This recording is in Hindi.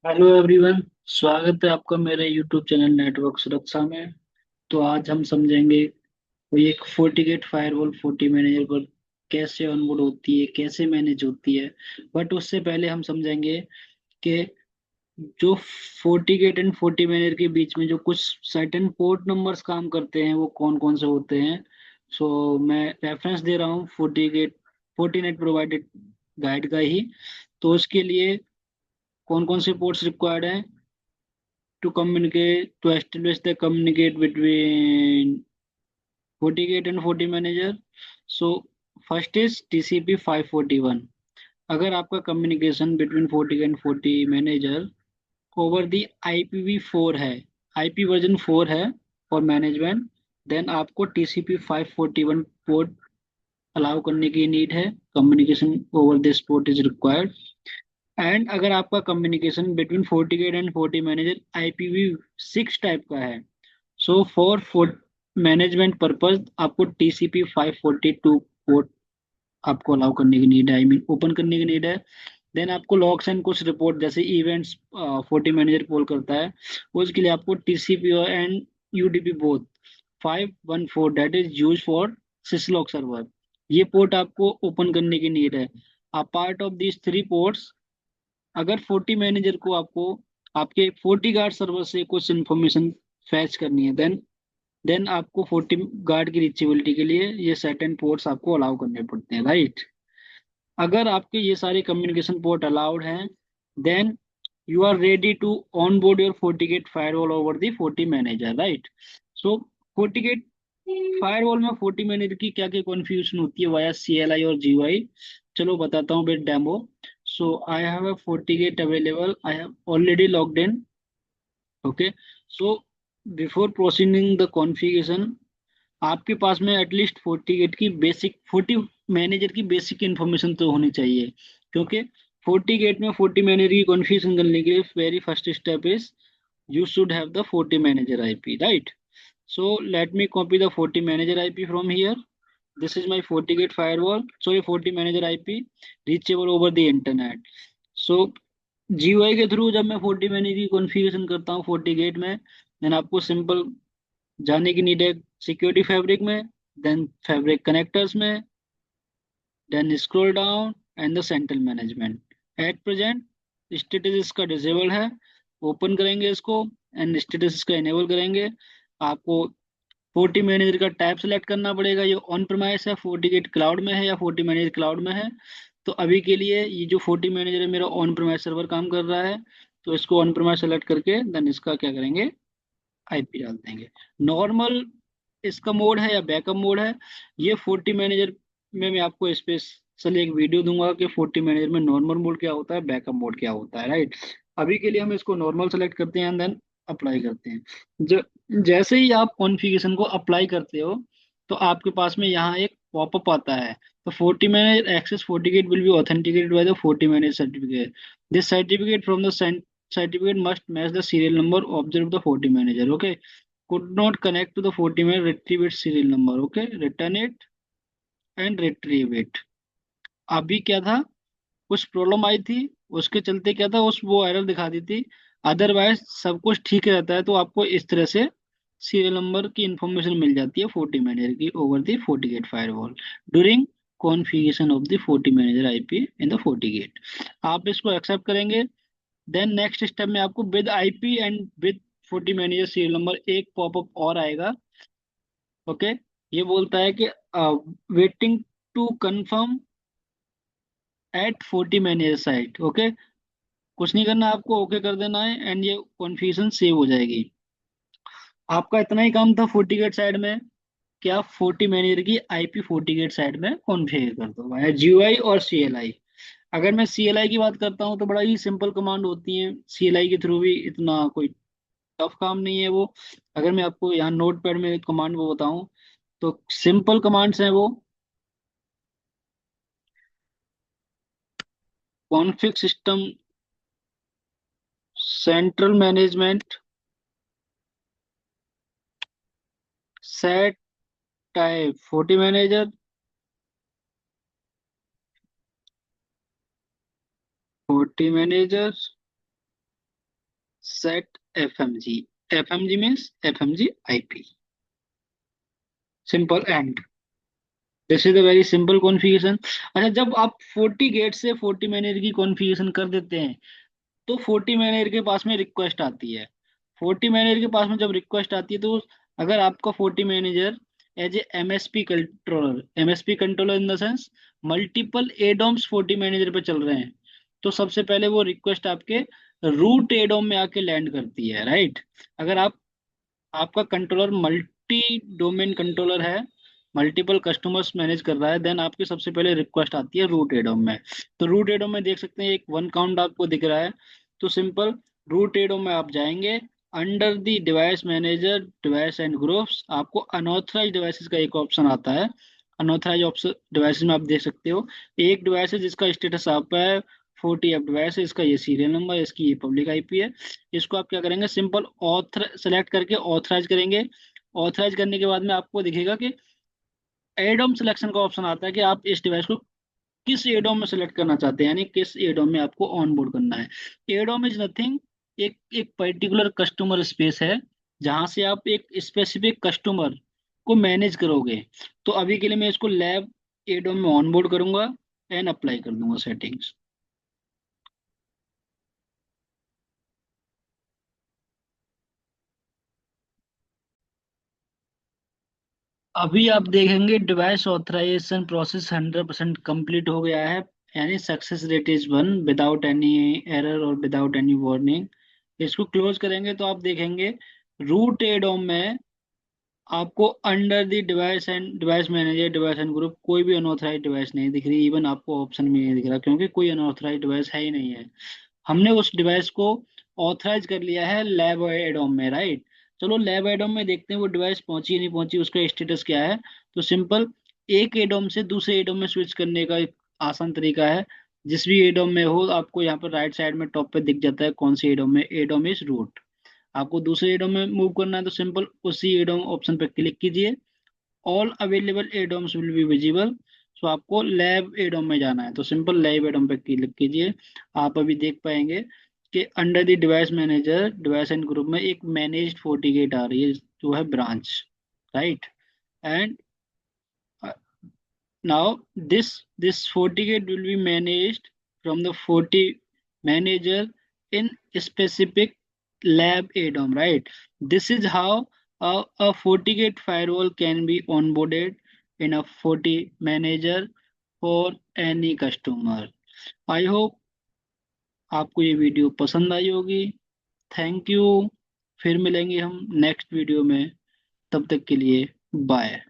Hello everyone. स्वागत है आपका मेरे यूट्यूब चैनल नेटवर्क सुरक्षा में। तो आज हम समझेंगे कोई एक FortiGate फायरवॉल 40 मैनेजर पर कैसे ऑनबोर्ड होती है, कैसे मैनेज होती है। बट उससे पहले हम समझेंगे कि जो FortiGate एंड 40 मैनेजर के बीच में जो कुछ सर्टेन पोर्ट नंबर्स काम करते हैं वो कौन कौन से होते हैं। सो मैं रेफरेंस दे रहा हूँ FortiGate 40 नेट प्रोवाइडेड गाइड का ही। तो उसके लिए कौन कौन से पोर्ट्स रिक्वायर्ड हैं to establish the communicate between FortiGate and 40 manager. So first is TCP 541. अगर आपका communication between 40 and 40 manager over the IPv4 है, IP वर्जन 4 है फॉर मैनेजमेंट, देन आपको TCP 541 पोर्ट अलाउ करने की नीड है। Communication over this port is required. And अगर आपका communication between 40 and 40 manager IPv6 type का है, सो फॉर मैनेजमेंट पर्पज आपको TCP 542 पोर्ट आपको अलाउ करने की नीड है, आई मीन ओपन करने की नीड है। देन आपको लॉग्स एंड कुछ रिपोर्ट जैसे इवेंट्स 40 मैनेजर पोल करता है, उसके लिए आपको TCP and UDP both 514 that is use for syslog server, ये पोर्ट आपको ओपन करने की नीड है। A part of this three ports, अगर 40 मैनेजर को आपको आपके 40 गार्ड सर्वर से कुछ इन्फॉर्मेशन फैच करनी है, देन आपको 40 गार्ड की रीचेबिलिटी के लिए ये सर्टेन पोर्ट्स आपको अलाउ करने पड़ते हैं, राइट। अगर आपके ये सारे कम्युनिकेशन पोर्ट अलाउड हैं, then you are ready to on board your FortiGate firewall over the 40 manager, right. So FortiGate firewall में 40 मैनेजर की क्या क्या कॉन्फ़िगरेशन होती है वाया CLI और GUI, चलो बताता हूँ with demo. So I have a FortiGate available, I have already logged in. Okay, so before proceeding the configuration, आपके पास में एटलीस्ट 40 गेट की बेसिक 40 मैनेजर की बेसिक इंफॉर्मेशन तो होनी चाहिए, क्योंकि 40 गेट में 40 मैनेजर की कॉन्फ़िगरेशन करने के लिए very first step is you should have the 40 manager IP, right? So let me copy the 40 manager IP from here. This is my 40 gate firewall, sorry, 40 manager IP reachable over the internet. So GUI के थ्रू जब मैं 40 manager की कॉन्फ़िगरेशन करता हूँ 40 गेट में, देन आपको सिंपल जाने की नीड है सिक्योरिटी फैब्रिक में, देन फैब्रिक कनेक्टर्स में, then scroll down and the central management. At present status इसका डिसेबल है, ओपन करेंगे इसको एंड स्टेटस इसका इनेबल करेंगे। आपको 40 मैनेजर का टाइप सेलेक्ट करना पड़ेगा, ये ऑन प्रेमाइस है, 40 गेट क्लाउड में है या 40 मैनेजर क्लाउड में है। तो अभी के लिए ये जो 40 मैनेजर है मेरा ऑन प्रेमाइस सर्वर काम कर रहा है, तो इसको ऑन प्रेमाइस सेलेक्ट करके देन इसका क्या करेंगे, IP डाल देंगे। नॉर्मल इसका मोड है या बैकअप मोड है, ये 40 मैनेजर में मैं आपको स्पेशली एक वीडियो दूंगा कि 40 मैनेजर में नॉर्मल मोड क्या होता है, बैकअप मोड क्या होता है, राइट। अभी के लिए हम इसको नॉर्मल सेलेक्ट करते हैं देन अप्लाई करते हैं। ज, जैसे ही आप कॉन्फ़िगरेशन को अप्लाई करते हो, तो आपके पास में यहाँ एक पॉपअप आता है। तो 40 manager access FortiGate will be authenticated by the 40 manager certificate. This certificate from the certificate must match the serial number observed the 40 manager. Okay, could not connect to the 40 manager, retrieve its serial number. Okay, return it and retrieve it. अभी क्या था, कुछ प्रॉब्लम आई थी, उसके चलते क्या था, उस वो एरर दिखा दी थी। अदरवाइज सब कुछ ठीक रहता है तो आपको इस तरह से सीरियल नंबर की इंफॉर्मेशन मिल जाती है 40 मैनेजर की over the 40 gate firewall during configuration of the 40 manager IP in the 40 gate. आप इसको एक्सेप्ट करेंगे, देन नेक्स्ट स्टेप में आपको with IP and with 40 manager serial number एक पॉपअप और आएगा। ओके, ये बोलता है कि waiting to confirm at 40 manager site. Okay, कुछ नहीं करना, आपको ओके कर देना है एंड ये कॉन्फ़िगरेशन सेव हो जाएगी। आपका इतना ही काम था 40 गेट साइड में कि आप 40 मैनेजर की IP 40 गेट साइड में कॉन्फ़िगर कर दो वाया GUI और CLI। अगर मैं CLI की बात करता हूँ तो बड़ा ही सिंपल कमांड होती है, CLI के थ्रू भी इतना कोई टफ काम नहीं है वो। अगर मैं आपको यहाँ नोट पैड में कमांड वो बताऊं, तो सिंपल कमांड्स हैं वो। Config system central management set type 40 manager 40 manager set FMG, FMG means FMG IP, simple and. This is a very simple configuration. अच्छा, जब आप 40 गेट से 40 मैनेजर की कॉन्फ़िगरेशन कर देते हैं, तो 40 मैनेजर के पास में रिक्वेस्ट आती है। 40 मैनेजर के पास में जब रिक्वेस्ट आती है, तो अगर आपका 40 manager as a MSP controller in the sense multiple ADOMs 40 manager पे चल रहे हैं, तो सबसे पहले वो रिक्वेस्ट आपके रूट एडोम में आके लैंड करती है, राइट। अगर आपका कंट्रोलर मल्टी डोमेन कंट्रोलर है, मल्टीपल कस्टमर्स मैनेज कर रहा है, देन आपकी सबसे पहले रिक्वेस्ट आती है रूट एडोम में। तो रूट एडोम में देख सकते हैं एक वन काउंट आपको दिख रहा है। तो सिंपल रूट एडोम में आप जाएंगे, under the device manager device and groups आपको अनऑथराइज डिवाइसेस का एक ऑप्शन आता है। अनऑथराइज ऑप्शन डिवाइसेस में आप देख सकते हो एक डिवाइस है जिसका स्टेटस आप है 40F डिवाइस है, इसका ये सीरियल नंबर, इसकी ये पब्लिक आईपी है। इसको आप क्या करेंगे, सिंपल ऑथर सेलेक्ट करके ऑथराइज करेंगे। ऑथराइज करने के बाद में आपको दिखेगा कि एडोम सिलेक्शन का ऑप्शन आता है कि आप इस डिवाइस को किस एडोम में सेलेक्ट करना चाहते हैं, यानी किस एडोम में आपको ऑन बोर्ड करना है। एडोम इज नथिंग, एक एक पर्टिकुलर कस्टमर स्पेस है जहां से आप एक स्पेसिफिक कस्टमर को मैनेज करोगे। तो अभी के लिए मैं इसको लैब एडोम में ऑन बोर्ड करूंगा एंड अप्लाई कर दूंगा सेटिंग्स। अभी आप देखेंगे डिवाइस ऑथराइजेशन प्रोसेस 100% कंप्लीट हो गया है, यानी success rate is 1 without any error और विदाउट एनी वार्निंग। इसको क्लोज करेंगे तो आप देखेंगे रूट एडोम में आपको under the device and device manager device and group कोई भी अनऑथराइज डिवाइस नहीं दिख रही, इवन आपको ऑप्शन भी नहीं दिख रहा, क्योंकि कोई अनऑथराइज डिवाइस है ही नहीं है। हमने उस डिवाइस को ऑथराइज कर लिया है लैब एडोम में, राइट। चलो लैब एडोम में देखते हैं वो डिवाइस पहुंची नहीं पहुंची, उसका स्टेटस क्या है। तो सिंपल एक एडोम से दूसरे एडोम में स्विच करने का एक आसान तरीका है। जिस भी एडोम में हो आपको यहाँ पर राइट साइड में टॉप पे दिख जाता है कौन सी एडोम में, एडोम इज रूट। आपको दूसरे एडोम में मूव करना है तो सिंपल उसी एडोम ऑप्शन पर क्लिक कीजिए, all available ADOMs will be visible. So आपको लैब एडोम में जाना है तो सिंपल लैब एडोम पे क्लिक कीजिए। आप अभी देख पाएंगे कि under the device manager device and group में एक मैनेज्ड FortiGate आ रही है जो है branch, right. And now this FortiGate will be managed from the 40 manager in specific lab ADOM, right? This is how a FortiGate firewall can be onboarded in a 40 manager for any customer. I hope आपको ये वीडियो पसंद आई होगी। Thank you. फिर मिलेंगे हम नेक्स्ट वीडियो में, तब तक के लिए बाय।